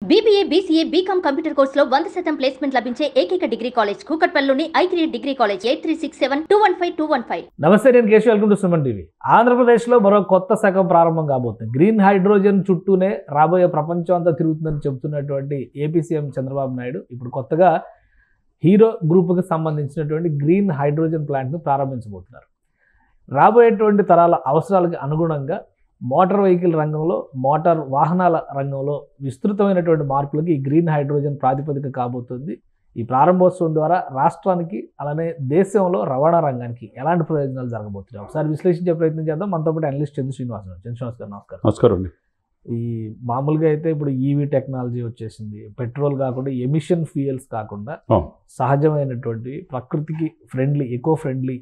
BBA, BCA, BCom computer కోర్సులో 100% placement లభించే ఏకైక డిగ్రీ కాలేజ్ కూకట్పల్లిలోని I3 డిగ్రీ కాలేజ్ 8367215215. నమస్తే, నేను Keshav. Welcome to Suman TV. ఆంధ్రప్రదేశ్లో మరో కొత్త శకం ప్రారంభం కాబోతుంది. గ్రీన్ హైడ్రోజన్ చుట్టూనే రాబోయే ప్రపంచం అంతా తిరుగుతుందని చెబుతున్నటువంటి ఏపీ సీఎం చంద్రబాబు నాయుడు ఇప్పుడు కొత్తగా హీరో గ్రూప్కి సంబంధించినటువంటి గ్రీన్ హైడ్రోజన్ ప్లాంట్ను ప్రారంభించబోతున్నారు. రాబోయేటువంటి తరాల అవసరాలకు అనుగుణంగా మోటార్ వెహికల్ రంగంలో, మోటార్ వాహనాల రంగంలో విస్తృతమైనటువంటి మార్పులకి ఈ గ్రీన్ హైడ్రోజన్ ప్రాతిపదిక కాబోతుంది. ఈ ప్రారంభోత్సవం ద్వారా రాష్ట్రానికి అలానే దేశంలో రవాణా రంగానికి ఎలాంటి ప్రయోజనాలు జరగబోతున్నాయి ఒకసారి విశ్లేషించే ప్రయత్నం చేద్దాం. మనతో పాటు అనలిస్ట్ చంద్ర శ్రీనివాస్ గారు. నమస్కారం అండి. ఈ మామూలుగా అయితే ఇప్పుడు ఈవీ టెక్నాలజీ వచ్చేసింది. పెట్రోల్ కాకుండా ఎమిషన్ ఫ్యూయల్స్ కాకుండా సహజమైనటువంటి ప్రకృతికి ఫ్రెండ్లీ, ఎకో ఫ్రెండ్లీ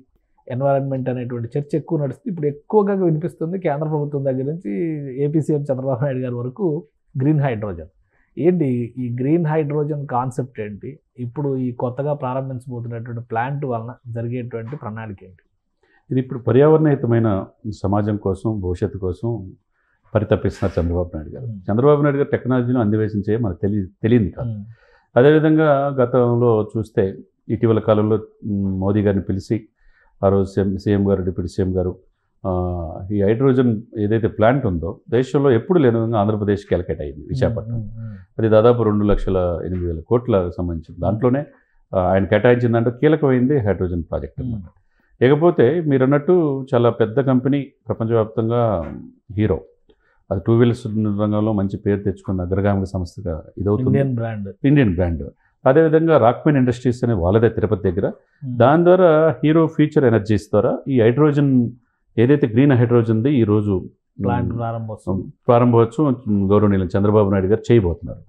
ఎన్వైరన్మెంట్ అనేటువంటి చర్చ ఎక్కువ నడుస్తుంది. ఇప్పుడు ఎక్కువగా వినిపిస్తుంది కేంద్ర ప్రభుత్వం దగ్గర నుంచి ఏపీ సీఎం చంద్రబాబు నాయుడు గారి వరకు గ్రీన్ హైడ్రోజన్. ఏంటి ఈ గ్రీన్ హైడ్రోజన్ కాన్సెప్ట్ ఏంటి? ఇప్పుడు ఈ కొత్తగా ప్రారంభించబోతున్నటువంటి ప్లాంట్ వలన జరిగేటువంటి ప్రణాళిక ఏంటి? ఇది ఇప్పుడు పర్యావరణహితమైన సమాజం కోసం, భవిష్యత్తు కోసం పరితపిస్తున్నారు చంద్రబాబు నాయుడు గారు. చంద్రబాబు నాయుడు గారు టెక్నాలజీని అన్వేషించే మనకు తెలియదు కాదు. అదేవిధంగా గతంలో చూస్తే ఇటీవల కాలంలో మోదీ గారిని పిలిచి ఆ రోజు సీఎం గారు, డిప్యూటీ సీఎం గారు ఈ హైడ్రోజన్ ఏదైతే ప్లాంట్ ఉందో దేశంలో ఎప్పుడు లేని విధంగా ఆంధ్రప్రదేశ్కి అలకేట్ అయింది విశాఖపట్నం. అది దాదాపు 2,08,000 కోట్లకు సంబంధించింది. దాంట్లోనే ఆయన కేటాయించిందంటే కీలకమైంది హైడ్రోజన్ ప్రాజెక్ట్ అన్నమాట. ఇకపోతే మీరు అన్నట్టు చాలా పెద్ద కంపెనీ, ప్రపంచవ్యాప్తంగా హీరో, అది టూ వీలర్స్ రంగంలో మంచి పేరు తెచ్చుకున్న అగ్రగామిక సంస్థగా ఇదవుతుంది. Indian brand. అదేవిధంగా రాక్మెన్ ఇండస్ట్రీస్ అనే వాళ్ళదే తిరుపతి దగ్గర. దాని ద్వారా హీరో ఫ్యూచర్ ఎనర్జీస్ ద్వారా ఈ హైడ్రోజన్ ఏదైతే గ్రీన్ హైడ్రోజన్ది ఈరోజు ప్లాంట్ ప్రారంభోత్సవం గౌరవనీయులు చంద్రబాబు నాయుడు గారు చేయబోతున్నారు.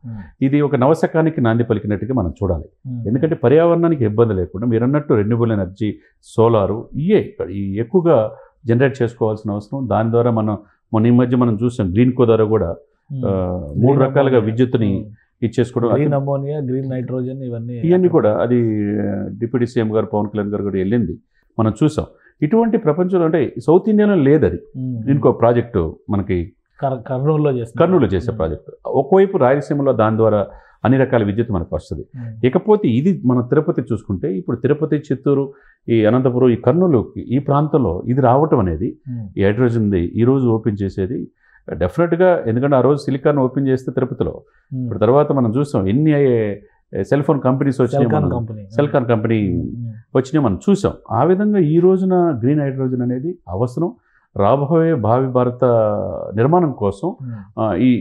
ఇది ఒక నవశకానికి నాంది పలికినట్టుగా మనం చూడాలి. ఎందుకంటే పర్యావరణానికి ఇబ్బంది లేకుండా మీరు అన్నట్టు రెన్యూబుల్ ఎనర్జీ, సోలారు ఈ ఎక్కువగా జనరేట్ చేసుకోవాల్సిన అవసరం. దాని ద్వారా మొన్న ఈ మధ్య మనం చూసాం గ్రీన్ కో ద్వారా కూడా 3 రకాలుగా విద్యుత్తుని ఇచ్చేసుకోవడం, గ్రీన్ అమోనియా, గ్రీన్ నైట్రోజన్, ఇవన్నీ కూడా అది డిప్యూటీ సీఎం గారు పవన్ కళ్యాణ్ గారు కూడా వెళ్ళింది మనం చూసాం. ఇటువంటి ప్రపంచంలో అంటే సౌత్ ఇండియాలో లేదు అది. ఇంకో ప్రాజెక్టు మనకి కర్నూలులో చేసే ప్రాజెక్టు. ఒకవైపు రాయలసీమలో దాని ద్వారా అన్ని రకాల విద్యుత్ మనకు వస్తుంది. ఇకపోతే ఇది మన తిరుపతి చూసుకుంటే ఇప్పుడు తిరుపతి, చిత్తూరు, ఈ అనంతపురం, ఈ కర్నూలుకి ఈ ప్రాంతంలో ఇది రావటం అనేది ఈ హైడ్రోజన్ది ఈరోజు ఓపెన్ చేసేది డెఫినెట్గా. ఎందుకంటే ఆ రోజు సిలికాన్ ఓపెన్ చేస్తే తిరుపతిలో, ఇప్పుడు తర్వాత మనం చూసాం ఎన్ని సెల్ ఫోన్ కంపెనీస్ వచ్చినాయి, సెల్కాన్ కంపెనీ వచ్చినాయి మనం చూసాం. ఆ విధంగా ఈ రోజున గ్రీన్ హైడ్రోజన్ అనేది అవసరం. రాబోయే భావి భారత నిర్మాణం కోసం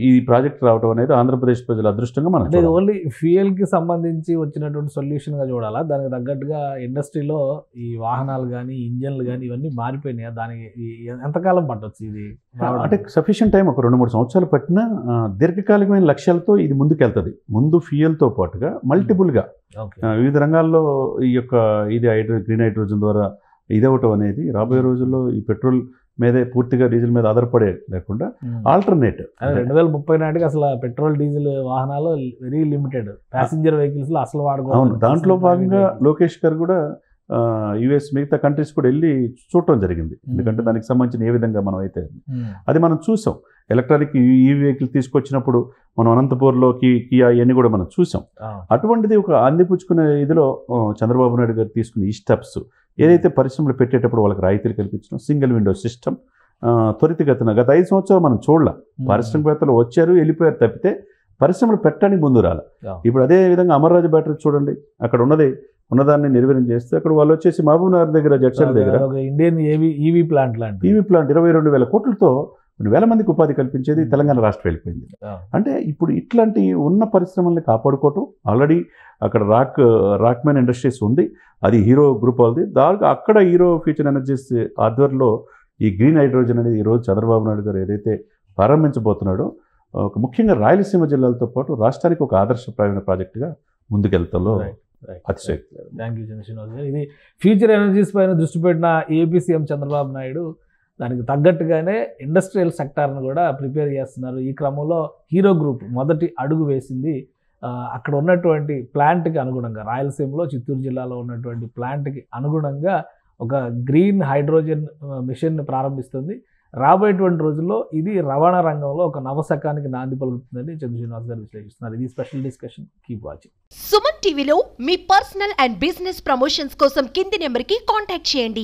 ఈ ప్రాజెక్ట్ రావడం అనేది ఆంధ్రప్రదేశ్ ప్రజల అదృష్టంగా మనం ఓన్లీ ఫ్యూయల్కి సంబంధించి వచ్చినటువంటి సొల్యూషన్గా చూడాలా? దానికి తగ్గట్టుగా ఇండస్ట్రీలో ఈ వాహనాలు కానీ, ఇంజన్లు కానీ ఇవన్నీ మారిపోయినాయి. దానికి ఎంతకాలం పట్టవచ్చు ఇది? అంటే సఫిషియంట్ టైం ఒక 2-3 సంవత్సరాలు పట్టినా దీర్ఘకాలికమైన లక్ష్యాలతో ఇది ముందుకెళ్తుంది. ముందు ఫ్యూయల్తో పాటుగా మల్టిపుల్గా వివిధ రంగాల్లో ఈ యొక్క గ్రీన్ హైడ్రోజన్ ద్వారా ఇదవటం అనేది రాబోయే రోజుల్లో ఈ పెట్రోల్ మీదే పూర్తిగా డీజిల్ మీద ఆధారపడే లేకుండా ఆల్టర్నేట్ 2030 నాటికి అసలు పెట్రోల్, డీజిల్ వాహనాలు వెరీ లిమిటెడ్, ప్యాసింజర్ వెహికల్స్ లో అసలు వాడుకోవాలి. అవును, దాంట్లో భాగంగా లోకేష్ గారు కూడా యుఎస్ మిగతా కంట్రీస్ కూడా వెళ్ళి చూడటం జరిగింది. ఎందుకంటే దానికి సంబంధించిన ఏ విధంగా మనం అయితే అది మనం చూసాం. ఎలక్ట్రానిక్ ఈవీ వెహికల్ తీసుకొచ్చినప్పుడు మనం అనంతపూర్లో కియా ఇవన్నీ కూడా మనం చూసాం. అటువంటిది ఒక అందిపుచ్చుకునే ఇదిలో చంద్రబాబు నాయుడు గారు తీసుకున్న ఈ స్టెప్స్ ఏదైతే పరిశ్రమలు పెట్టేటప్పుడు వాళ్ళకి రాయితీలు కల్పించడం, సింగిల్ విండో సిస్టమ్ త్వరితగతిన గత 5 సంవత్సరాలు మనం చూడాల. పారిశ్రామికవేత్తలు వచ్చారు, వెళ్ళిపోయారు తప్పితే పరిశ్రమలు పెట్టడానికి ముందు రాల. ఇప్పుడు అదే విధంగా అమర్రాజు బ్యాటరీ చూడండి, అక్కడ ఉన్నదాన్ని నిర్వీర్యం చేస్తే అక్కడ వాళ్ళు వచ్చేసి మహబూబ్ నగర్ దగ్గర, జడ్చర్ల దగ్గర ఇండియన్ ఈవీ ప్లాంట్ 22,000 కోట్లతో 1,000 మందికి ఉపాధి కల్పించేది తెలంగాణ రాష్ట్రం వెళ్ళిపోయింది. అంటే ఇప్పుడు ఇట్లాంటి ఉన్న పరిశ్రమల్ని కాపాడుకోవటం. ఆల్రెడీ అక్కడ రాక్మెన్ ఇండస్ట్రీస్ ఉంది, అది హీరో గ్రూప్ వాళ్ళది. అక్కడ హీరో ఫ్యూచర్ ఎనర్జీస్ ఆధ్వర్యంలో ఈ గ్రీన్ హైడ్రోజన్ అనేది ఈరోజు చంద్రబాబు నాయుడు గారు ఏదైతే ప్రారంభించబోతున్నాడో ముఖ్యంగా రాయలసీమ జిల్లాలతో పాటు రాష్ట్రానికి ఒక ఆదర్శప్రాయమైన ప్రాజెక్టుగా ముందుకెళ్తాలో అతిశయోక్తి లేదు. థ్యాంక్ యూ చంద్రశ్రీనివాస్ గారు. ఇది ఫ్యూచర్ ఎనర్జీస్ పైన దృష్టి పెట్టిన ఏపీ సీఎం చంద్రబాబు నాయుడు దానికి తగ్గట్టుగానే ఇండస్ట్రియల్ సెక్టార్ను కూడా ప్రిపేర్ చేస్తున్నారు. ఈ క్రమంలో హీరో గ్రూప్ మొదటి అడుగు వేసింది. అక్కడ ఉన్నటువంటి ప్లాంట్కి అనుగుణంగా, రాయలసీమలో చిత్తూరు జిల్లాలో ఉన్నటువంటి ప్లాంట్కి అనుగుణంగా ఒక గ్రీన్ హైడ్రోజన్ మిషన్ని ప్రారంభిస్తుంది. రాబోయేటువంటి రోజుల్లో ఇది రవాణా రంగంలో ఒక నవశకానికి నాంది పలుకుతుందని చంద్ర శ్రీనివాస్ గారు విశ్లేషిస్తున్నారు. ఇది special discussion. Keep watching. Suman టీవీలో మీ పర్సనల్ అండ్ బిజినెస్ ప్రమోషన్స్ కోసం కింది నెంబర్కి కాంటాక్ట్ చేయండి.